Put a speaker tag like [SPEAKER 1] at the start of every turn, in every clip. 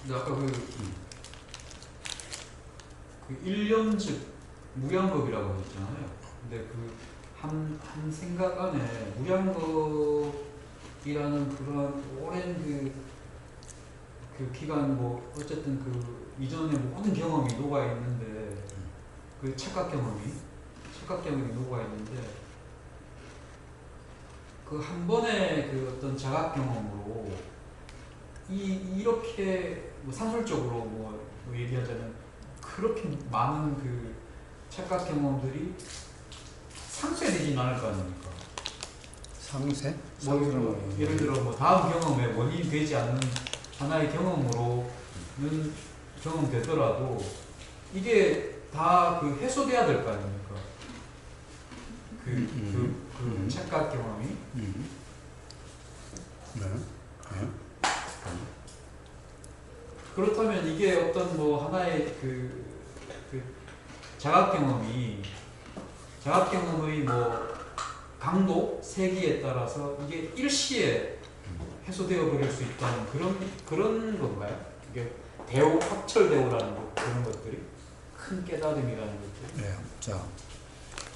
[SPEAKER 1] 근데 아까 그 1년즉 무량겁이라고 하셨잖아요. 근데 한 생각 안에 무량겁이라는 그런 오랜 그 기간 뭐 어쨌든 그 이전에 모든 경험이 녹아 있는데 그 착각 경험이 녹아 있는데 그 한 번의 그 어떤 자각 경험으로 이렇게 뭐 산술적으로 뭐 얘기하자면 그렇게 많은 그 착각 경험들이 상쇄되진 않을 거 아닙니까?
[SPEAKER 2] 상쇄?
[SPEAKER 1] 뭐 예를 들어 뭐 다음 경험에 원인이 되지 않는 하나의 경험으로는 경험되더라도 이게 다 그 해소돼야 될 거 아닙니까? 그 착각 경험이.
[SPEAKER 2] 네.
[SPEAKER 1] 그렇다면 이게 어떤 뭐 하나의 그 자각 경험의 뭐 강도, 세기에 따라서 이게 일시에 해소되어 버릴 수 있다는 그런 건가요? 이게 대오, 확철 대오라는 그런 것들이 큰 깨달음이라는 것들.
[SPEAKER 2] 네. 자,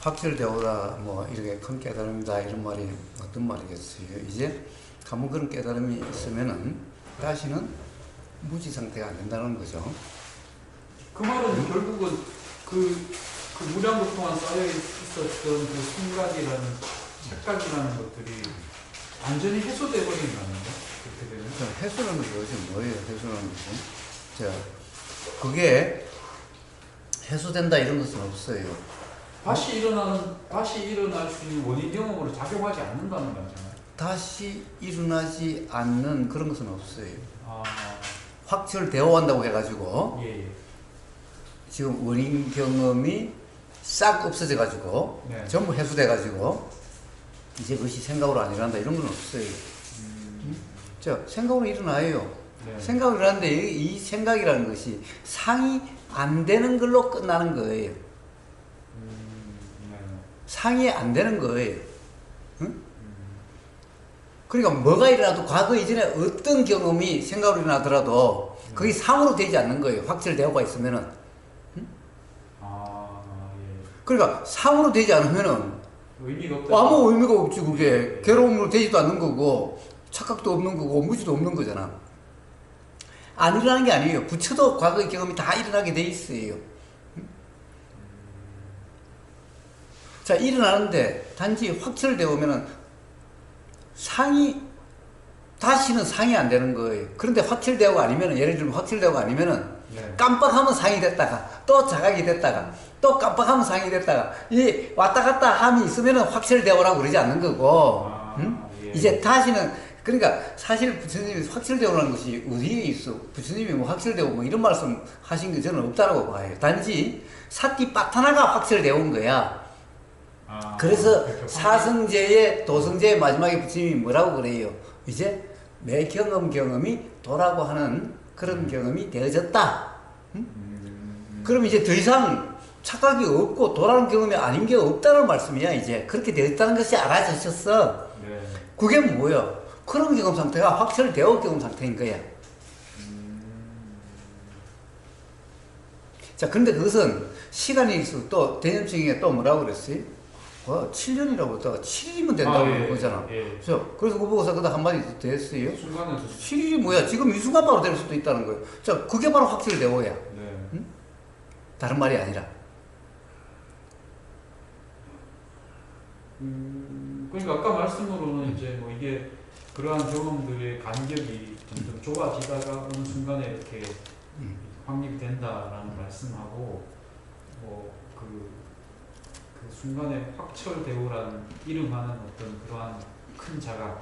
[SPEAKER 2] 확철대오다 뭐 이렇게 큰 깨달음이다 이런 말이 어떤 말이겠어요? 이제 한번 그런 깨달음이 있으면은 다시는 무지 상태가 안 된다는 거죠.
[SPEAKER 1] 그 말은 결국은 그 무량겁 동안 쌓여 있었던 그 생각이라는 착각이라는 것들이 완전히 해소돼 버리는 거 아닌가? 그렇게 되면.
[SPEAKER 2] 자, 해소라는 것이 뭐예요? 해소라는 것은? 자, 그게 해소된다 이런 것은 없어요.
[SPEAKER 1] 다시 일어날 수 있는 원인 경험으로 작용하지 않는다는 거잖아요.
[SPEAKER 2] 다시 일어나지 않는 그런 것은 없어요.
[SPEAKER 1] 아,
[SPEAKER 2] 확철되어 한다고 해가지고
[SPEAKER 1] 예.
[SPEAKER 2] 지금 원인 경험이 싹 없어져 가지고
[SPEAKER 1] 네.
[SPEAKER 2] 전부 해소돼 가지고 이제 그것이 생각으로 안 일어난다 이런 건 없어요. 자, 생각으로 일어나요.
[SPEAKER 1] 네.
[SPEAKER 2] 생각으로 일어나는데 이 생각이라는 것이 상이 안 되는 걸로 끝나는 거예요.
[SPEAKER 1] 네.
[SPEAKER 2] 상이 안 되는 거예요. 응? 그러니까 뭐가 일어나도 과거 이전에 어떤 경험이 생각으로 일어나더라도 그게 상으로 되지 않는 거예요. 확철되어가 있으면은.
[SPEAKER 1] 아, 예.
[SPEAKER 2] 그러니까 상으로 되지 않으면은
[SPEAKER 1] 의미가 없다.
[SPEAKER 2] 아무 의미가 없지. 그게 괴로움으로 되지도 않는 거고 착각도 없는 거고 무지도 없는 거잖아. 안 일어나는 게 아니에요. 부처도 과거의 경험이 다 일어나게 돼 있어요. 자, 일어나는데 단지 확철되어 오면은 다시는 상이 안 되는 거예요. 그런데 확철되어가 아니면은, 예를 들면 확철되어가 아니면은
[SPEAKER 1] 네.
[SPEAKER 2] 깜빡하면 상이 됐다가 또 자각이 됐다가 또 깜빡하면 상이 됐다가 이 왔다 갔다 함이 있으면은 확철되어라고 그러지 않는 거고.
[SPEAKER 1] 아,
[SPEAKER 2] 응?
[SPEAKER 1] 예.
[SPEAKER 2] 이제 다시는, 그러니까 사실 부처님이 확철되어라는 것이 어디에 있어? 부처님이 뭐 확철되어 뭐 이런 말씀 하신 게 저는 없다라고 봐요. 단지 사띠 빠타나가 확철되어온 거야.
[SPEAKER 1] 아,
[SPEAKER 2] 그래서
[SPEAKER 1] 그렇죠.
[SPEAKER 2] 사성제의 도성제의 마지막에 부처님이 뭐라고 그래요? 이제 매 경험이 도라고 하는 그런 경험이 되어졌다. 그럼 이제 더 이상 착각이 없고 도라는 경험이 아닌 게 없다는 말씀이야. 이제 그렇게 되었다는 것이 알아졌었어.
[SPEAKER 1] 네.
[SPEAKER 2] 그게 뭐야? 그런 경험 상태가 확철되어 경험 상태인 거야. 자, 근데 그것은 시간이 있어. 또 대념증에 또 뭐라고 그랬어요? 7년이라고 했다가 7일이면 된다고
[SPEAKER 1] 예,
[SPEAKER 2] 그러잖아.
[SPEAKER 1] 예.
[SPEAKER 2] 그래서 그거 보고서 그다 한마디 더 했어요.
[SPEAKER 1] 순간에
[SPEAKER 2] 7일이 뭐야? 지금 이 순간 바로 될 수도 있다는 거예요. 자, 그게 바로 확철되어야.
[SPEAKER 1] 네.
[SPEAKER 2] 응? 다른 말이 아니라.
[SPEAKER 1] 그러니까 아까 말씀으로는 이제 뭐 이게 그러한 경험들의 간격이 점점 좁아지다가 어느 순간에 이렇게 확립된다라는 말씀하고 그 순간에 확철대오라는 이름하는 어떤 그러한 큰 자각,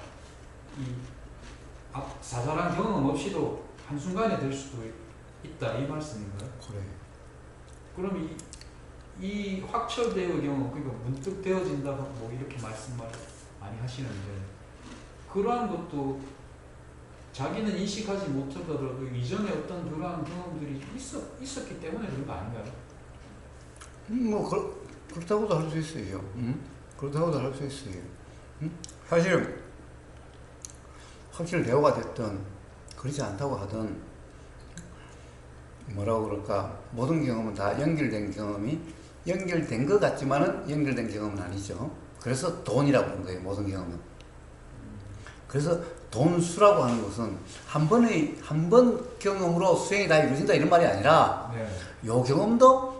[SPEAKER 1] 자잘한 경험 없이도 한순간에 될 수도 있다 이 말씀인가요?
[SPEAKER 2] 그래.
[SPEAKER 1] 그럼 이 확철대오의 경우, 그러니까 문득 되어진다 뭐 이렇게 말씀을 많이 하시는데 그러한 것도 자기는 인식하지 못하더라도 이전에 어떤 그러한 경험들이 있었기 때문에 그런 거 아닌가요?
[SPEAKER 2] 그렇다고도 할 수 있어요. 그렇다고도 할 수 있어요. 사실 확실히 대화가 됐든 그렇지 않다고 하든 뭐라고 그럴까? 모든 경험은 다 연결된 경험이 연결된 것 같지만은 연결된 경험은 아니죠. 그래서 돈이라고 하는 거예요. 모든 경험은. 그래서 돈수라고 하는 것은 한 번 경험으로 수행이 다 이루어진다 이런 말이 아니라
[SPEAKER 1] 네.
[SPEAKER 2] 요 경험도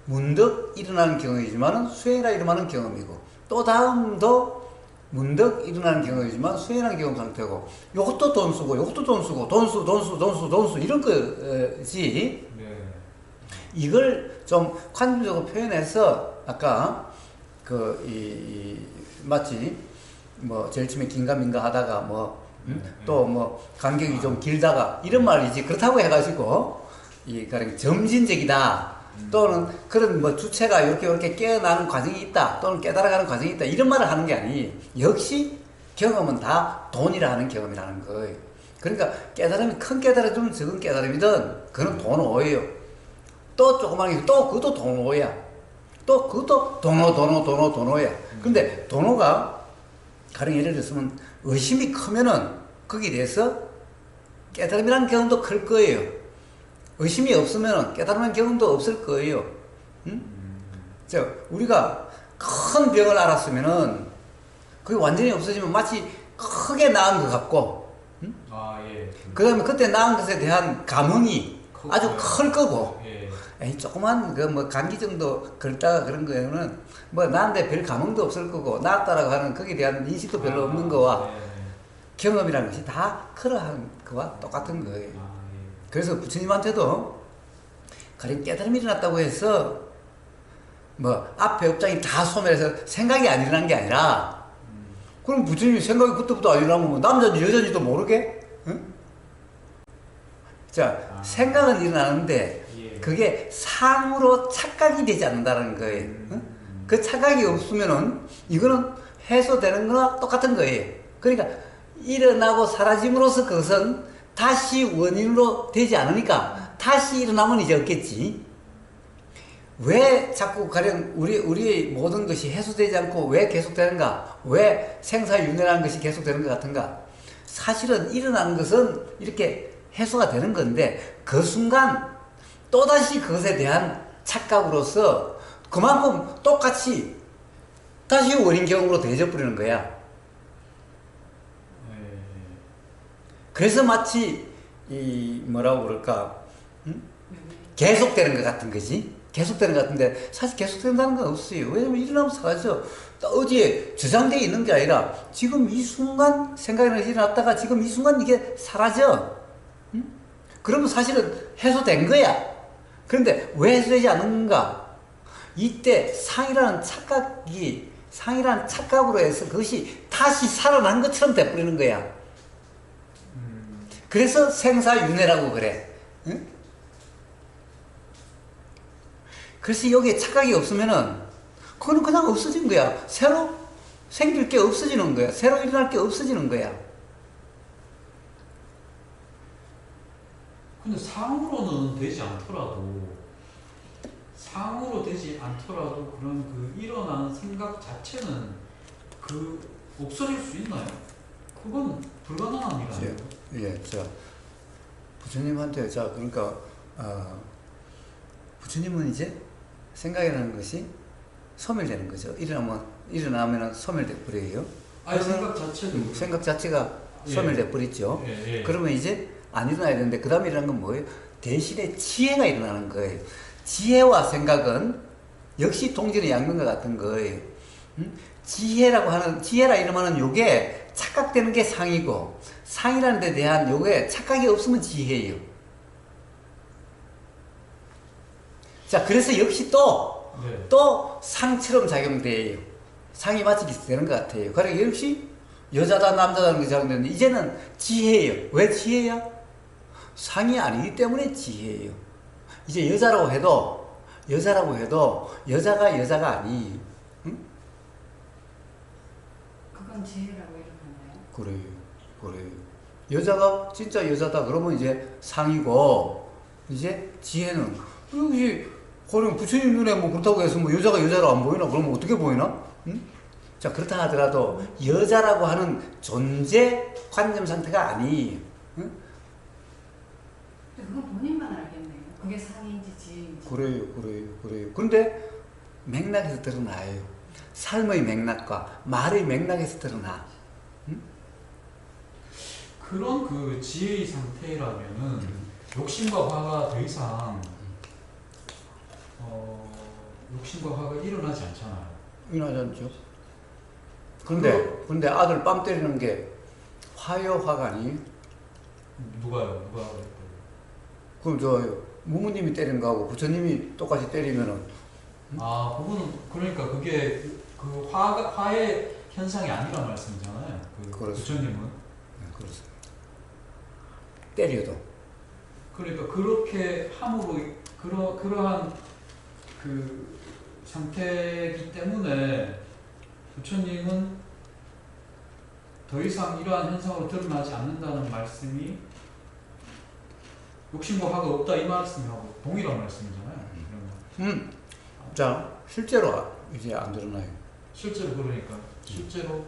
[SPEAKER 2] 문득 일어나는 경험이지만 수행이라 이름하는 경험이고 또 다음도 문득 일어나는 경험이지만 수행하는 경험 상태고 요것도 돈 쓰고 요것도 돈 쓰고 돈수 이런 거지.
[SPEAKER 1] 네.
[SPEAKER 2] 이걸 좀 관점적으로 표현해서 아까 마치 뭐 제일 처음에 긴가민가 하다가 뭐 또 뭐 간격이 좀 길다가 이런 말이지. 그렇다고 해가지고 이 가령 점진적이다 또는 그런 뭐 주체가 이렇게 깨어나는 과정이 있다 또는 깨달아가는 과정이 있다 이런 말을 하는 게 아니. 역시 경험은 다 돈이라 하는 경험이라는 거예요. 그러니까 깨달음이 큰 깨달음이든 적은 깨달음이든 그건 돈오예요. 또 조그만 게 또 그것도 돈오야. 또 그것도 돈오야. 근데 돈오가 가령 예를 들었으면 의심이 크면은 거기에 대해서 깨달음이라는 경험도 클 거예요. 의심이 없으면 깨달음이라는 경험도 없을 거예요. 응? 자, 우리가 큰 병을 알았으면은 그게 완전히 없어지면 마치 크게 나은 것 같고, 응?
[SPEAKER 1] 아, 예.
[SPEAKER 2] 그 다음에 그때 나은 것에 대한 감흥이 아주 클 거고,
[SPEAKER 1] 예.
[SPEAKER 2] 에이, 조그만 그 뭐 감기 정도 걸다가 그런 거에는 뭐 나한테 별 감흥도 없을 거고 나았다라고 하는 거기에 대한 인식도 별로 없는 거와
[SPEAKER 1] 네.
[SPEAKER 2] 경험이라는 것이 다 그러한 거와 똑같은 거예요.
[SPEAKER 1] 아, 예.
[SPEAKER 2] 그래서 부처님한테도 가령 깨달음이 일어났다고 해서 뭐 앞에 업장이 다 소멸해서 생각이 안 일어난 게 아니라 그럼 부처님이 생각이 그때부터 안 일어나면 뭐 남자인지 여자인지도 모르게? 응? 자, 생각은 일어나는데
[SPEAKER 1] 예.
[SPEAKER 2] 그게 상으로 착각이 되지 않는다는 거예요. 응? 그 착각이 없으면은 이거는 해소되는 거나 똑같은 거예요. 그러니까 일어나고 사라짐으로써 그것은 다시 원인으로 되지 않으니까 다시 일어나면 이제 없겠지. 왜 자꾸 가령 우리의 모든 것이 해소되지 않고 왜 계속되는가? 왜 생사윤회라는 것이 계속되는 것 같은가? 사실은 일어나는 것은 이렇게 해소가 되는 건데 그 순간 또다시 그것에 대한 착각으로서 그만큼 똑같이 다시 원인 경험으로 되어져 버리는 거야.
[SPEAKER 1] 예.
[SPEAKER 2] 그래서 마치 이 뭐라고 그럴까? 계속되는 것 같은 거지. 계속되는 것 같은데 사실 계속된다는 건 없어요. 왜냐면 일어나면 사라져. 어디에 저장되어 있는 게 아니라 지금 이 순간 생각이 일어났다가 지금 이 순간 이게 사라져. 응? 그러면 사실은 해소된 거야. 그런데 왜 해소되지 않는가? 이때 상이라는 착각으로 해서 그것이 다시 살아난 것처럼 돼버리는 거야. 그래서 생사윤회라고 그래. 응? 그래서 여기에 착각이 없으면은 그거는 그냥 없어진 거야. 새로 생길 게 없어지는 거야. 새로 일어날 게 없어지는 거야.
[SPEAKER 1] 근데 상으로는 되지 않더라도 그런 그 일어나는 생각 자체는 그 없어질 수 있나요? 그건 불가능한 일 아니에요?
[SPEAKER 2] 예, 자 부처님한테 자 그러니까 부처님은 이제 생각이라는 것이 소멸되는 거죠. 일어나면 소멸돼 버려요.
[SPEAKER 1] 아니 생각 자체도
[SPEAKER 2] 생각 자체가 소멸돼 버렸죠.
[SPEAKER 1] 예.
[SPEAKER 2] 그러면 이제 안 일어나야 되는데 그 다음에 일어나는 건 뭐예요? 대신에 지혜가 일어나는 거예요. 지혜와 생각은 역시 동전의 양면과 같은 거예요. 지혜라 이름하는 요게 착각되는 게 상이고 상이라는 데 대한 요게 착각이 없으면 지혜예요. 자, 그래서 역시 또 상처럼 작용돼요. 상이 마치 되는 것 같아요. 그러니까 역시 여자다 남자다는 게 작용되는데 이제는 지혜예요. 왜 지혜야? 상이 아니기 때문에 지혜예요. 이제 여자라고 해도 여자가 아니. 응?
[SPEAKER 3] 그건 지혜라고 이러나요?
[SPEAKER 2] 그래요. 여자가 진짜 여자다 그러면 이제 상이고 이제 지혜는 여기 그럼 부처님 눈에 뭐 그렇다고 해서 뭐 여자가 여자로 안 보이나? 그러면 어떻게 보이나? 응? 자, 그렇다 하더라도 여자라고 하는 존재 관념 상태가 아니에요. 응?
[SPEAKER 3] 그건 본인만 알겠네요. 그게 상인지 지인지.
[SPEAKER 2] 그래요. 근데 맥락에서 드러나요. 삶의 맥락과 말의 맥락에서 드러나.
[SPEAKER 1] 그런 그 지혜의 상태라면은 욕심과 화가 더 이상 욕심과 화가 일어나지 않잖아요.
[SPEAKER 2] 일어나지 않죠. 근데 아들 뺨 때리는 게 화요, 화가 아니에요?
[SPEAKER 1] 누가요? 누가 그랬다고?
[SPEAKER 2] 그럼 저 무무님이 때린 거하고 부처님이 똑같이 때리면은
[SPEAKER 1] 아, 그거는 그러니까 그게 그 화의 현상이 아니란 말씀이잖아요. 그 부처님은.
[SPEAKER 2] 네, 그렇습니다. 때려도.
[SPEAKER 1] 그러니까 그렇게 함으로 그러한 그 상태이기 때문에 부처님은 더 이상 이러한 현상으로 드러나지 않는다는 말씀이 욕심과 화가 없다 이 말씀하고 동일한 말씀이잖아요.
[SPEAKER 2] 자, 실제로 이제 안 드러나요.
[SPEAKER 1] 실제로 그러니까 실제로.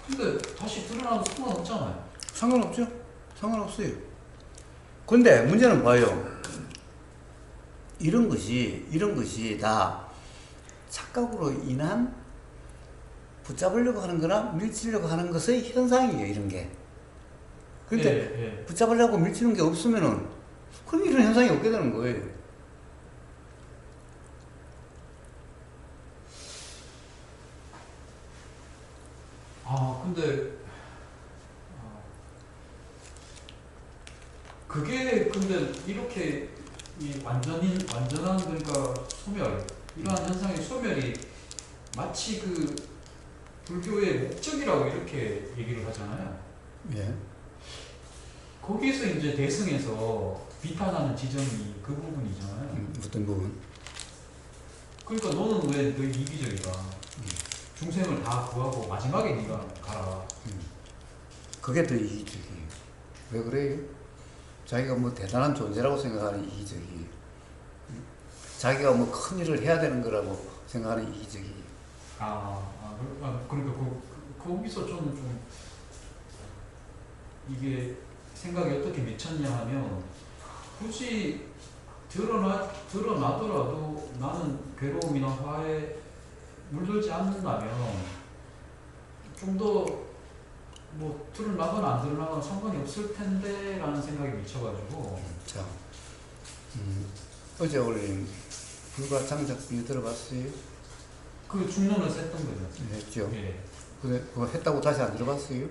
[SPEAKER 1] 근데 다시 드러나도 상관없잖아요.
[SPEAKER 2] 상관없죠? 상관없어요. 근데 문제는 뭐예요? 이런 것이 다 착각으로 인한 붙잡으려고 하는 거나 밀치려고 하는 것의 현상이에요, 이런 게. 근데 붙잡으려고 밀치는 게 없으면은 그럼 이런 현상이 없게 되는 거예요.
[SPEAKER 1] 근데 그게 근데 이렇게 이 완전한 그러니까 소멸 이러한 현상의 소멸이 마치 그 불교의 목적이라고 이렇게 얘기를 하잖아요.
[SPEAKER 2] 예.
[SPEAKER 1] 거기서 이제 대승에서 비판하는 지점이 그 부분이잖아요.
[SPEAKER 2] 어떤 부분?
[SPEAKER 1] 그러니까 너는 왜 너 이기적이다. 중생을 다 구하고 마지막에 네가 가라.
[SPEAKER 2] 그게 더 이기적이에요. 왜 그래요? 자기가 뭐 대단한 존재라고 생각하는 이기적이에요. 자기가 뭐 큰 일을 해야 되는 거라고 생각하는 이기적이에요.
[SPEAKER 1] 그러니까 거기서 저는 좀 이게 생각이 어떻게 미쳤냐 하면 굳이 드러나더라도 나는 괴로움이나 화에 물들지 않는다면 좀 더 뭐 드러나거나 안 드러나거나 상관이 없을 텐데 라는 생각이 미쳐가지고.
[SPEAKER 2] 자, 어제 올린 불가창작비 들어봤어요?
[SPEAKER 1] 그 중론을 썼던 거죠.
[SPEAKER 2] 했죠.
[SPEAKER 1] 예.
[SPEAKER 2] 근데 그거 했다고 다시 안 들어봤어요?
[SPEAKER 1] 예,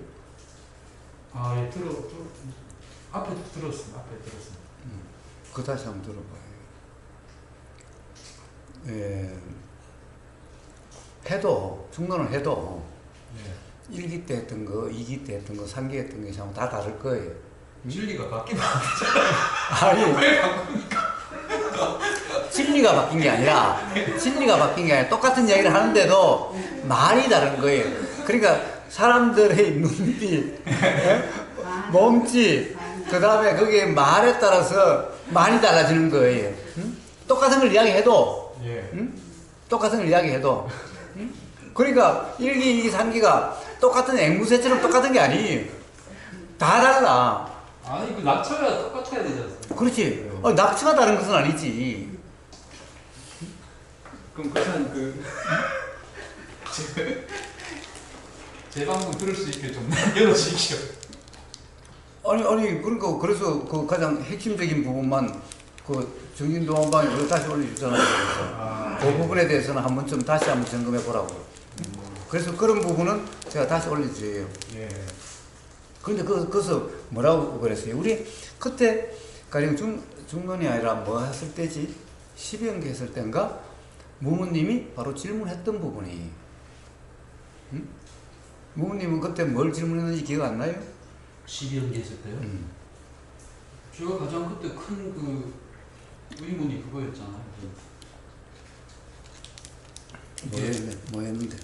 [SPEAKER 1] 앞에 들었습니다.
[SPEAKER 2] 그거 다시 한번 들어봐요. 예. 중론을 해도,
[SPEAKER 1] 예.
[SPEAKER 2] 1기 때 했던 거, 2기 때 했던 거, 3기 했던 게 다 다를 거예요.
[SPEAKER 1] 진리가 바뀌면
[SPEAKER 2] 아니,
[SPEAKER 1] 왜 바꿉니까?
[SPEAKER 2] 진리가 바뀐 게 아니라 똑같은 이야기를 하는데도 말이 다른 거예요. 그러니까 사람들의 눈빛, 몸짓, 그 다음에 거기에 말에 따라서 말이 달라지는 거예요. 똑같은 걸 이야기해도, 똑같은 걸 이야기해도, 그러니까 1기, 2기, 3기가 똑같은 앵무새처럼 똑같은 게 아니에요. 다 달라.
[SPEAKER 1] 아니 그 낙처가 똑같아야 되지 않습니까?
[SPEAKER 2] 그렇지. 낙처가 다른 것은 아니지.
[SPEAKER 1] 그럼 그냥 제 방송 들을 수 있게 좀 열어주십시오.
[SPEAKER 2] 아니 그러니까 그래서 그 가장 핵심적인 부분만 그 정진동안방에 다시 올려주잖아요. 그 부분에 대해서는 한 번쯤 다시 한번 점검해 보라고. 그래서 그런 부분은 제가 다시 올려드려요.
[SPEAKER 1] 예.
[SPEAKER 2] 그런데 그것을 뭐라고 그랬어요? 우리 그때 가령 중론이 아니라 뭐 했을 때지? 12연기 했을 때인가? 무무님이 바로 질문했던 부분이. 무무님은 그때 뭘 질문했는지 기억 안 나요?
[SPEAKER 1] 12연기 했을 때요? 제가 가장 그때 큰 의문이 그거였잖아요.
[SPEAKER 2] 뭐 했는데?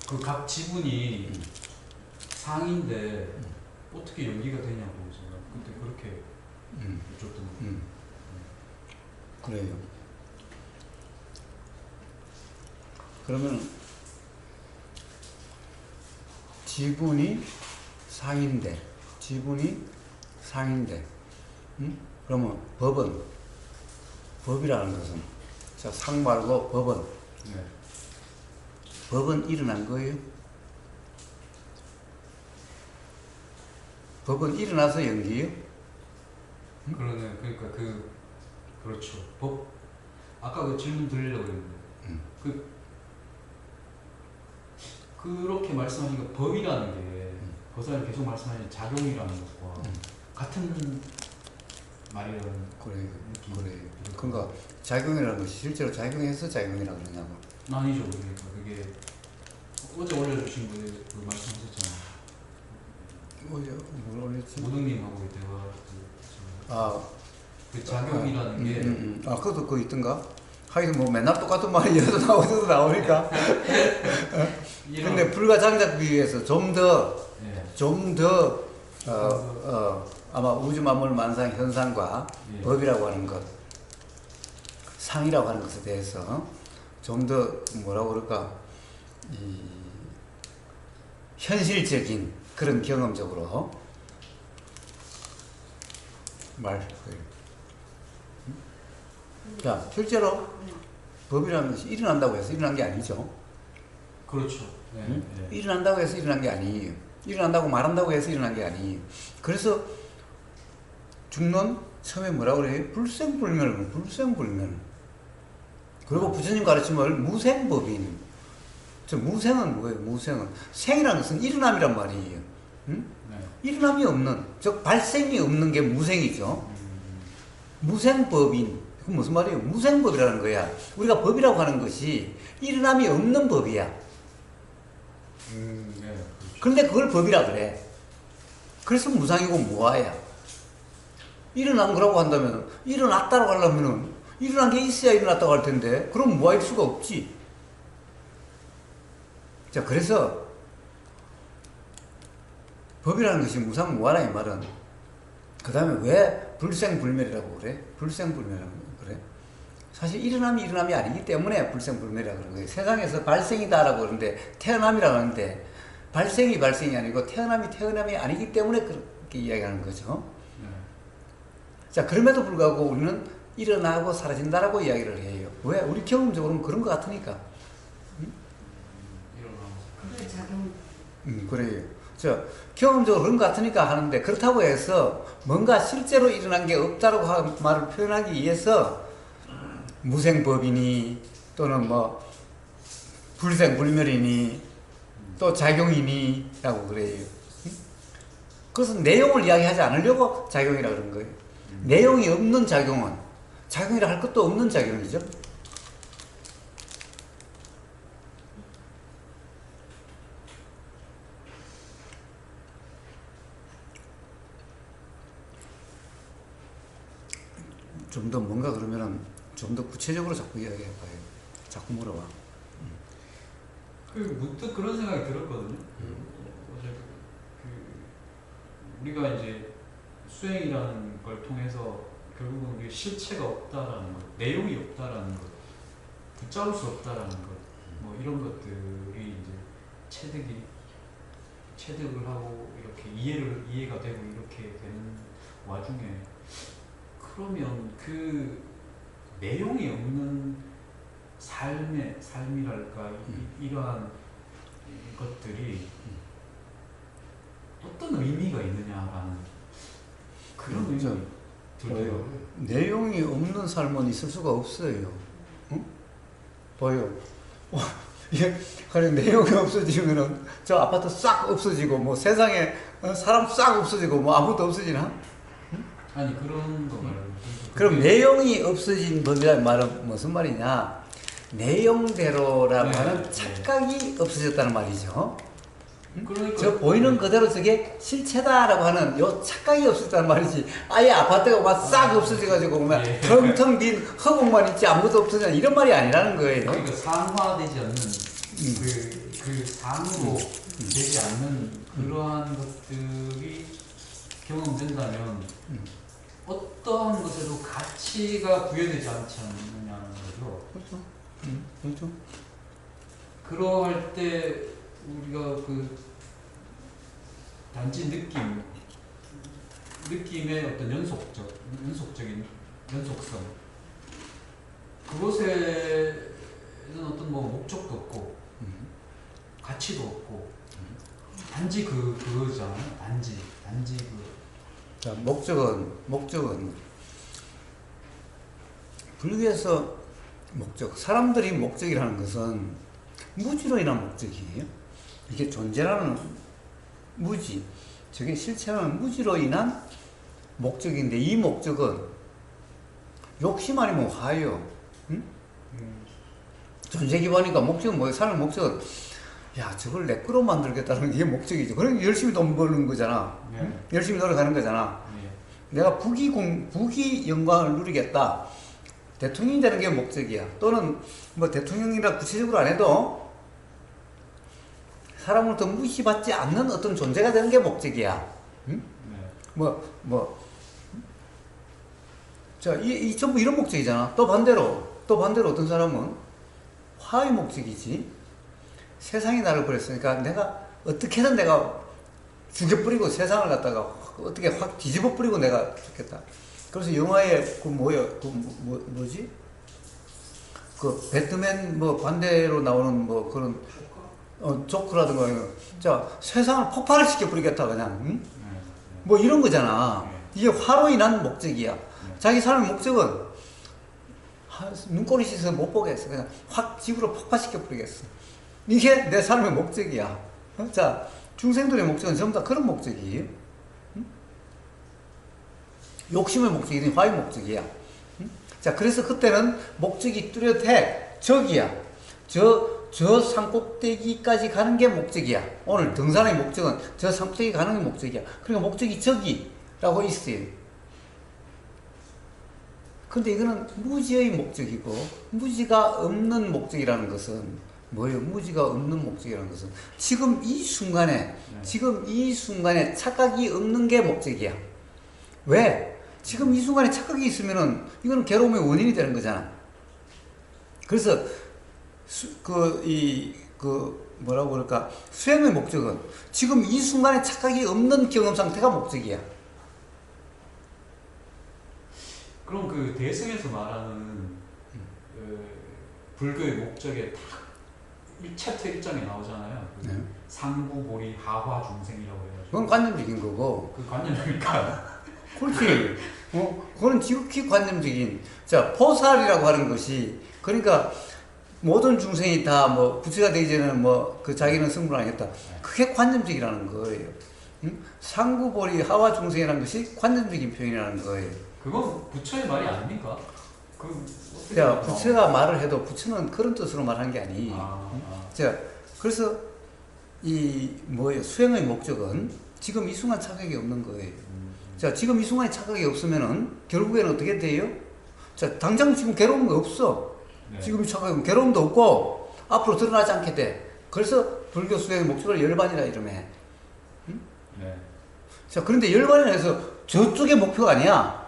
[SPEAKER 1] 그 각 지분이 상인데 어떻게 연기가 되냐고 제가 그때 그렇게 여쭤던 거예요.
[SPEAKER 2] 그래요. 그러면 지분이 상인데 지분이 상인데, 그러면 법이라는 것은, 자, 상 말고 법은,
[SPEAKER 1] 네.
[SPEAKER 2] 법은 일어난 거예요? 법은 일어나서 연기예요?
[SPEAKER 1] 그러네. 그러니까 그렇죠. 아까 그 질문 드리려고 했는데 그렇게 말씀하시니까 법이라는 게 거사님 계속 말씀하시는 작용이라는 것과 같은 말이라는
[SPEAKER 2] 그래,
[SPEAKER 1] 느낌.
[SPEAKER 2] 그래. 그러니까 작용이라는 것이 실제로 작용해서 작용이라고 그러냐고.
[SPEAKER 1] 아니죠. 그러니까 그게 어제 올려주신 그 말씀하셨잖아요.
[SPEAKER 2] 어제 뭘 올렸지?
[SPEAKER 1] 모등님하고의 대화
[SPEAKER 2] 아,
[SPEAKER 1] 그 작용이라는 게
[SPEAKER 2] 아, 그것도 그거 있던가? 하여튼 뭐 맨날 똑같은 말이 여기서 나오셔서 나오니까. 근데 불과 장작 비유에서 좀 더 아마 우주 만물 만상 현상과
[SPEAKER 1] 예.
[SPEAKER 2] 법이라고 하는 것, 상이라고 하는 것에 대해서 좀 더 뭐라고 그럴까, 이 현실적인 그런 경험적으로 자, 실제로 법이라는 것이 일어난다고 해서 일어난 게 아니죠.
[SPEAKER 1] 그렇죠. 네, 네.
[SPEAKER 2] 일어난다고 해서 일어난 게 아니에요. 일어난다고 말한다고 해서 일어난 게 아니에요. 그래서 중론 처음에 뭐라고 그래요? 불생불멸, 불생불멸. 그리고 부처님 가르침을 무생법인. 저 무생은 뭐예요? 무생은 생이라는 것은 일어남이란 말이에요. 응?
[SPEAKER 1] 네.
[SPEAKER 2] 일어남이 없는, 즉 발생이 없는 게 무생이죠. 무생법인. 그건 무슨 말이에요? 무생법이라는 거야. 우리가 법이라고 하는 것이 일어남이 없는 법이야.
[SPEAKER 1] 네. 그렇죠.
[SPEAKER 2] 그런데 그걸 법이라 그래. 그래서 무상이고 무아야. 일어난 거라고 한다면, 일어났다고 하려면은, 일어난 게 있어야 일어났다고 할 텐데, 그럼 무아일 수가 없지. 자, 그래서, 법이라는 것이 무상무아라, 이 말은. 그 다음에 왜 불생불멸이라고 그래? 불생불멸이라고 그래? 사실 일어남이 아니기 때문에 불생불멸이라고 그러는 거예요. 세상에서 발생이다라고 그러는데, 태어남이라고 하는데, 발생이 아니고 태어남이 아니기 때문에 그렇게 이야기하는 거죠.
[SPEAKER 1] 네.
[SPEAKER 2] 자, 그럼에도 불구하고 우리는 일어나고 사라진다라고 이야기를 해요. 왜? 우리 경험적으로는 그런 것 같으니까.
[SPEAKER 3] 그게 작용.
[SPEAKER 2] 그래요. 경험적으로 그런 것 같으니까 하는데, 그렇다고 해서 뭔가 실제로 일어난 게 없다라고 말을 표현하기 위해서 무생법이니 또는 뭐 불생불멸이니 또 작용이니 라고 그래요. 그것은 내용을 이야기하지 않으려고 작용이라 그런 거예요. 내용이 없는 작용은 작용이라 할 것도 없는 작용이죠. 좀 더 뭔가 그러면은 좀 더 구체적으로 자꾸 이야기해봐요. 자꾸 물어봐.
[SPEAKER 1] 문득 그런 생각이 들었거든요. 어제 우리가 이제 수행이라는 걸 통해서 결국은 우리 실체가 없다라는 것, 내용이 없다라는 것, 붙잡을 수 없다라는 것, 뭐 이런 것들이 이제 체득을 하고 이렇게 이해가 되고 이렇게 되는 와중에 그러면 그 내용이 없는 삶이랄까 이러한 것들이 어떤 의미가 있느냐라는 그런 의미가 들더라고요.
[SPEAKER 2] 내용이 없는 삶은 있을 수가 없어요. 응? 봐요. 그래, 내용이 없어지면은 저 아파트 싹 없어지고 뭐 세상에 사람 싹 없어지고 뭐 아무것도 없어지나?
[SPEAKER 1] 아니 그런 거 말고.
[SPEAKER 2] 그럼 내용이 없어진 법이라는 말은 무슨 말이냐? 내용대로라고 하는 착각이 없어졌다는 말이죠.
[SPEAKER 1] 그러니까
[SPEAKER 2] 저 보이는 그대로 저게 실체다라고 하는 요 착각이 없었다는 말이지. 아예 아파트가 막 싹 없어져가지고 막 텅텅 빈 허공만 있지 아무것도 없어져 이런 말이 아니라는 거예요.
[SPEAKER 1] 그러니까 상화되지 않는 그 상으로 되지 않는 그러한 것들이 경험된다면 어떠한 것에도 가치가 부여되지 않지 않느냐는 거죠.
[SPEAKER 2] 그렇죠. 그렇죠.
[SPEAKER 1] 그러할 때 우리가 그 단지 느낌 느낌의 어떤 연속적인 연속성, 그것에는 어떤 뭐 목적도 없고 가치도 없고 단지 그거잖아요. 단지
[SPEAKER 2] 자, 목적은 불교에서 사람들이 목적이라는 것은 무지로 인한 목적이에요. 이게 존재라는 무지, 저게 실체라는 무지로 인한 목적인데, 이 목적은 욕심 아니면 화예요. 응? 존재 기반이니까 목적은 뭐예요? 사는 목적은 야, 저걸 내 거로 만들겠다는 게 목적이죠. 그러니까 열심히 돈 버는 거잖아.
[SPEAKER 1] 네.
[SPEAKER 2] 응? 열심히 노력하는 거잖아.
[SPEAKER 1] 네.
[SPEAKER 2] 내가 부귀 영광을 누리겠다. 대통령이 되는 게 목적이야. 또는 뭐 대통령이라 구체적으로 안 해도 사람으로부터 무시받지 않는 어떤 존재가 되는 게 목적이야. 응?
[SPEAKER 1] 네.
[SPEAKER 2] 자, 이 전부 이런 목적이잖아. 또 반대로 어떤 사람은 화의 목적이지. 세상이 나를 버렸으니까 내가 어떻게든 내가 죽여버리고 세상을 갖다가 어떻게 확 뒤집어 버리고 내가 죽겠다. 그래서 영화에 뭐지? 그 배트맨 뭐 반대로 나오는 뭐 그런 조크라든가 자, 세상을 폭발을 시켜버리겠다 그냥. 응? 뭐 이런 거잖아. 이게 화로 인한 목적이야. 자기 삶의 목적은 눈꼬리 씻어서 못 보겠어. 그냥 확 지구로 폭파시켜버리겠어. 이게 내 삶의 목적이야. 자, 중생들의 목적은 전부 다 그런 목적이에요. 응? 욕심의 목적이든 화의 목적이야. 응? 자, 그래서 그때는 목적이 뚜렷해. 적이야. 저 산꼭대기까지 가는 게 목적이야. 오늘 등산의 목적은 저 산꼭대기 가는 게 목적이야. 그러니까 목적이 적이라고 있어요. 근데 이거는 무지의 목적이고, 무지가 없는 목적이라는 것은 뭐예요? 무지가 없는 목적이라는 것은 지금 이 순간에 착각이 없는 게 목적이야. 왜? 지금 이 순간에 착각이 있으면은 이건 괴로움의 원인이 되는 거잖아. 그래서 뭐라고 그럴까? 수행의 목적은 지금 이 순간에 착각이 없는 경험 상태가 목적이야.
[SPEAKER 1] 그럼 그 대승에서 말하는 불교의 목적에 딱 1챕터 1장에 나오잖아요. 그
[SPEAKER 2] 네.
[SPEAKER 1] 상부보리 하화 중생이라고 해가지고.
[SPEAKER 2] 그건 관념적인 거고.
[SPEAKER 1] 그 관념이니까.
[SPEAKER 2] 그렇지. 그거는 지극히 관념적인. 자, 포살이라고 하는 것이, 그러니까 모든 중생이 다 뭐 부처가 되기 전에는 뭐 그 자기는 성불을 하겠다. 그게 관념적이라는 거예요. 응? 상부보리 하화 중생이라는 것이 관념적인 표현이라는 거예요.
[SPEAKER 1] 그건 부처의 말이 아닙니까?
[SPEAKER 2] 자, 부처가 말을 해도 부처는 그런 뜻으로 말한 게 아니. 자, 그래서 수행의 목적은 지금 이 순간 착각이 없는 거예요. 자, 지금 이 순간에 착각이 없으면은 결국에는 어떻게 돼요? 자, 당장 지금 괴로운 거 없어.
[SPEAKER 1] 네.
[SPEAKER 2] 지금 이 착각이 괴로움도 없고 앞으로 드러나지 않게 돼. 그래서 불교 수행의 목적을 열반이라 이러매. 응?
[SPEAKER 1] 네.
[SPEAKER 2] 자, 그런데 열반이라 해서 저쪽의 목표가 아니야.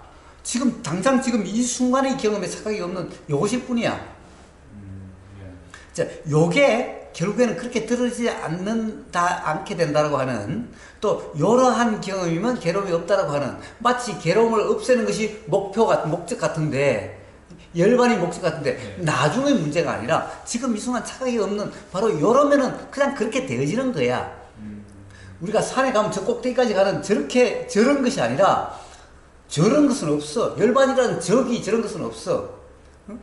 [SPEAKER 2] 당장 이 순간의 경험에 착각이 없는 요것일 뿐이야.
[SPEAKER 1] 네.
[SPEAKER 2] 자, 요게 결국에는 그렇게 들어지지 않게 된다라고 하는, 또 이러한 경험이면 괴로움이 없다라고 하는, 마치 괴로움을 없애는 것이 목적 같은데, 열반이 목적 같은데,
[SPEAKER 1] 네.
[SPEAKER 2] 나중의 문제가 아니라 지금 이 순간 착각이 없는, 바로 이러면은 그냥 그렇게 되어지는 거야. 우리가 산에 가면 저 꼭대기까지 가는 저런 것이 아니라, 저런 것은 없어. 열반이라는 적이 저런 것은 없어. 응?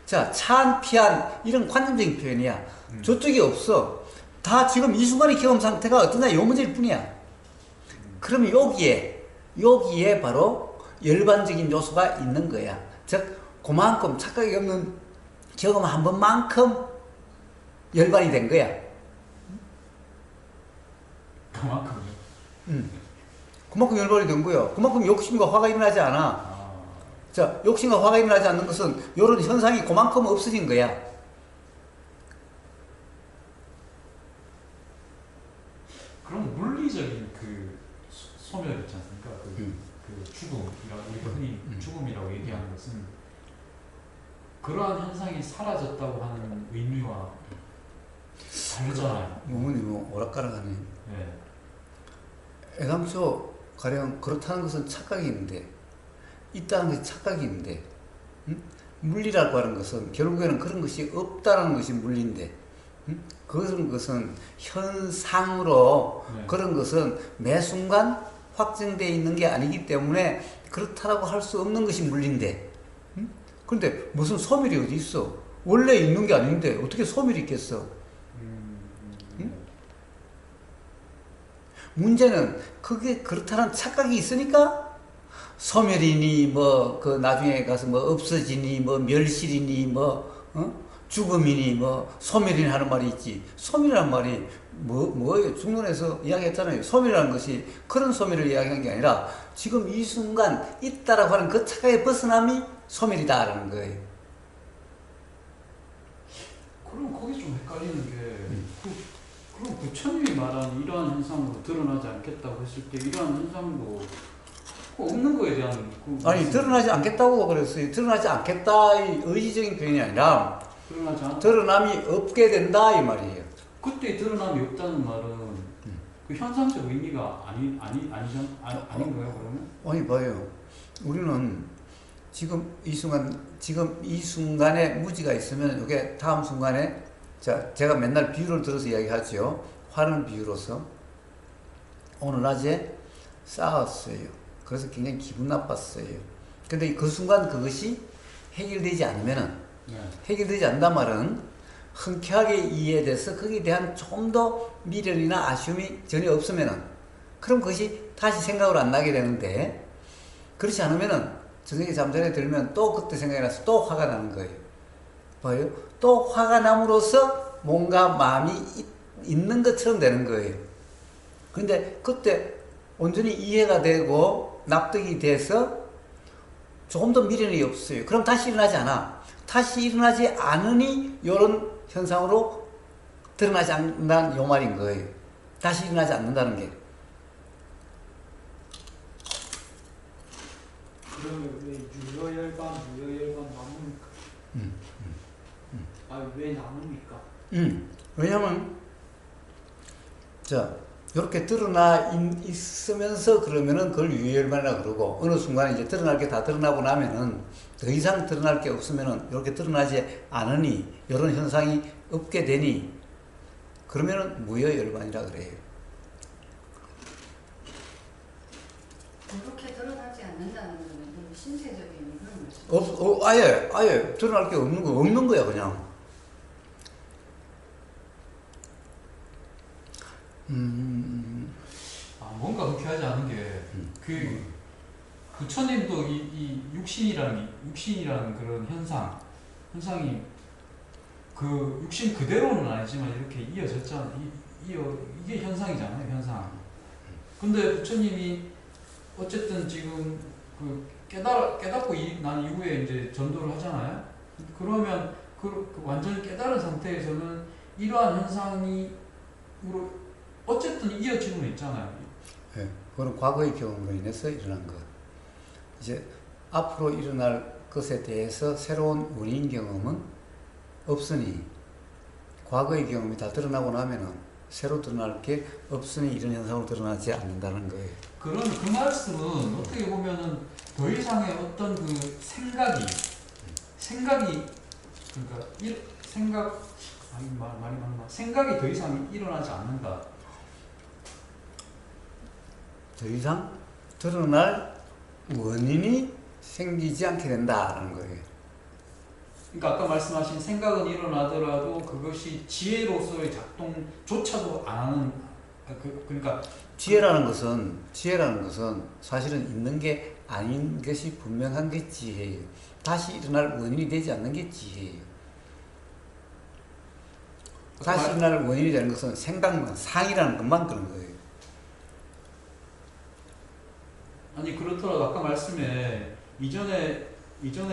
[SPEAKER 2] 자, 차한, 피한, 이런 관념적인 표현이야. 저쪽이 없어. 다 지금 이 순간의 경험 상태가 어떠냐, 요 문제일 뿐이야. 그러면 여기에 바로 열반적인 요소가 있는 거야. 즉, 그만큼 착각이 없는 경험 한 번만큼 열반이 된 거야.
[SPEAKER 1] 그만큼요?
[SPEAKER 2] 그만큼 열반이 된 거야. 그만큼 욕심과 화가 일어나지 않아. 자, 욕심과 화가 일어나지 않는 것은 이런 현상이 그만큼 없어진 거야.
[SPEAKER 1] 그럼 물리적인 그 소멸 있지 않습니까? 그 죽음이라고 우리가 흔히 죽음이라고 얘기하는 것은 그러한 현상이 사라졌다고 하는 의미와 다르잖아요.
[SPEAKER 2] 어머니 오락가락하네.
[SPEAKER 1] 네.
[SPEAKER 2] 애당초 가령 그렇다는 것은 착각인데, 있다는 것이 착각인데, 물리라고 하는 것은 결국에는 그런 것이 없다는 것이 물리인데, 그런 것은 현상으로
[SPEAKER 1] 네.
[SPEAKER 2] 그런 것은 매 순간 확정되어 있는 게 아니기 때문에 그렇다라고 할 수 없는 것이 물리인데, 그런데 무슨 소멸이 어디 있어? 원래 있는 게 아닌데 어떻게 소멸이 있겠어? 문제는 그게 그렇다는 착각이 있으니까 소멸이니 뭐 그 나중에 가서 뭐 없어지니 뭐 멸실이니 뭐 죽음이니 뭐 소멸이니 하는 말이 있지. 소멸이라는 말이 뭐예요? 중론에서 이야기했잖아요. 소멸이라는 것이 그런 소멸을 이야기한 게 아니라 지금 이 순간 있다라고 하는 그 착각의 벗어남이 소멸이다라는 거예요.
[SPEAKER 1] 그럼 거기 좀 헷갈리는 게 그럼 부처님이 말한 이러한 현상으로 드러나지 않겠다고 했을 때 이러한 현상도 없는 거에 대한
[SPEAKER 2] 아니 드러나지 않겠다고 그랬어요. 드러나지 않겠다의 의지적인 표현이 아니라
[SPEAKER 1] 드러나지 않
[SPEAKER 2] 드러남이 없게 된다 이 말이에요.
[SPEAKER 1] 그때 드러남이 없다는 말은 그 현상적 의미가 아닌가요 그러면?
[SPEAKER 2] 아니 봐요. 우리는 지금 이 순간에 무지가 있으면 이게 다음 순간에 제가 맨날 비유를 들어서 이야기하죠. 화를 비유로서 오늘 낮에 싸웠어요. 그래서 굉장히 기분 나빴어요. 근데 그 순간 그것이 해결되지 않으면은
[SPEAKER 1] 네.
[SPEAKER 2] 해결되지 않는단 말은 흔쾌하게 이해돼서 거기에 대한 좀 더 미련이나 아쉬움이 전혀 없으면은 그럼 그것이 다시 생각으로 안 나게 되는데 그렇지 않으면은 저녁에 잠자리에 들면 또 그때 생각이 나서 또 화가 나는 거예요. 봐요. 또 화가 남으로써 뭔가 마음이 있는 것처럼 되는 거예요. 근데 그때 온전히 이해가 되고 납득이 돼서 조금 더 미련이 없어요. 그럼 다시 일어나지 않아. 다시 일어나지 않으니 이런 현상으로 드러나지 않는다는 요 말인 거예요. 다시 일어나지 않는다는 게.
[SPEAKER 4] 그러면 왜 유효열반 남습니까? 왜 남습니까?
[SPEAKER 2] 왜냐면 자 이렇게 드러나 있으면서 그러면은 그걸 유혈만이라 그러고 어느 순간에 이제 드러날 게 다 드러나고 나면은 더 이상 드러날 게 없으면은 이렇게 드러나지 않으니 이런 현상이 없게 되니 그러면은 무효열반이라 그래요.
[SPEAKER 3] 그렇게 드러나지 않는다는 거는 신체적인 그런 말씀.
[SPEAKER 2] 아예 드러날 게 없는 거야 그냥.
[SPEAKER 1] 뭔가 흔쾌하지 않은 게 부처님도 이 육신이라는 그런 현상이 그 육신 그대로는 아니지만 이렇게 이어졌잖아. 이게 현상이잖아요, 현상. 근데 부처님이 어쨌든 지금 그 깨닫고 난 이후에 이제 전도를 하잖아요. 그러면 그 완전히 깨달은 상태에서는 이러한 현상으로 어쨌든 이어지고는 있잖아요.
[SPEAKER 2] 네, 그건 과거의 경험으로 인해서 일어난 것. 이제 앞으로 일어날 것에 대해서 새로운 원인 경험은 없으니 과거의 경험이 다 드러나고 나면은 새로 드러날 게 없으니 이런 현상으로 드러나지 않는다는 거예요.
[SPEAKER 1] 그런 그 말씀은 어떻게 보면은 더 이상의 어떤 그 생각이 그러니까 말이 맞나? 생각이 더 이상 일어나지 않는다.
[SPEAKER 2] 더 이상 드러날 원인이 생기지 않게 된다라는 거예요.
[SPEAKER 1] 그러니까 아까 말씀하신 생각은 일어나더라도 그것이 지혜로서의 작동조차도 안 하는 그러니까
[SPEAKER 2] 지혜라는 것은 사실은 있는 게 아닌 것이 분명한 게 지혜예요. 다시 일어날 원인이 되지 않는 게 지혜예요. 다시 일어날 원인이 되는 것은 생각만, 상이라는 것만 그런 거예요.
[SPEAKER 1] 아니 그렇더라도 아까 말씀에 이전에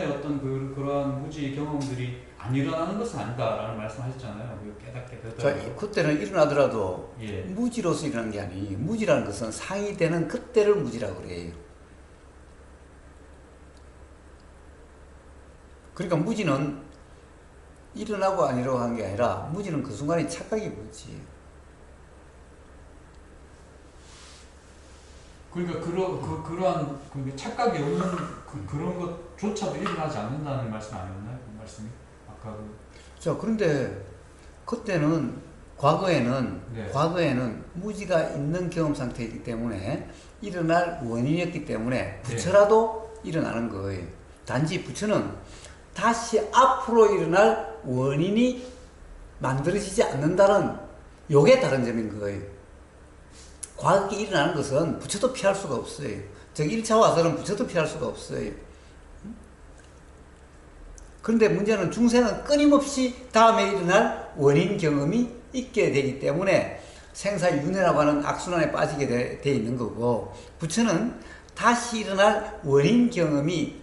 [SPEAKER 1] 어떤 그러한 무지의 경험들이 안 일어나는 것은 아니다라는 말씀하셨잖아요. 깨닫게 되더라도.
[SPEAKER 2] 그때는 일어나더라도
[SPEAKER 1] 예.
[SPEAKER 2] 무지로서 일어나는 게 아니에요. 무지라는 것은 상이 되는 그때를 무지라고 그래요. 그러니까 무지는 일어나고 아니라고 한 게 아니라 무지는 그 순간에 착각이 무지예요.
[SPEAKER 1] 그러니까 그러한 착각이 없는 그런 것조차도 일어나지 않는다는 말씀 아니었나요? 그 말씀이 아까
[SPEAKER 2] 자, 그런데 그때는
[SPEAKER 1] 네.
[SPEAKER 2] 과거에는 무지가 있는 경험 상태이기 때문에 일어날 원인이었기 때문에
[SPEAKER 1] 네.
[SPEAKER 2] 부처라도 일어나는 거예요. 단지 부처는 다시 앞으로 일어날 원인이 만들어지지 않는다는 요게 다른 점인 거예요. 과거에 일어나는 것은 부처도 피할 수가 없어요. 저기 1차 와서는 부처도 피할 수가 없어요. 그런데 문제는 중생은 끊임없이 다음에 일어날 원인 경험이 있게 되기 때문에 생사윤회라고 하는 악순환에 빠지게 돼 있는 거고, 부처는 다시 일어날 원인 경험이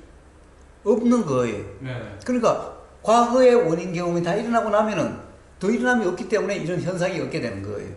[SPEAKER 2] 없는 거예요.
[SPEAKER 1] 네.
[SPEAKER 2] 그러니까 과거의 원인 경험이 다 일어나고 나면은 더 일어남이 없기 때문에 이런 현상이 없게 되는 거예요.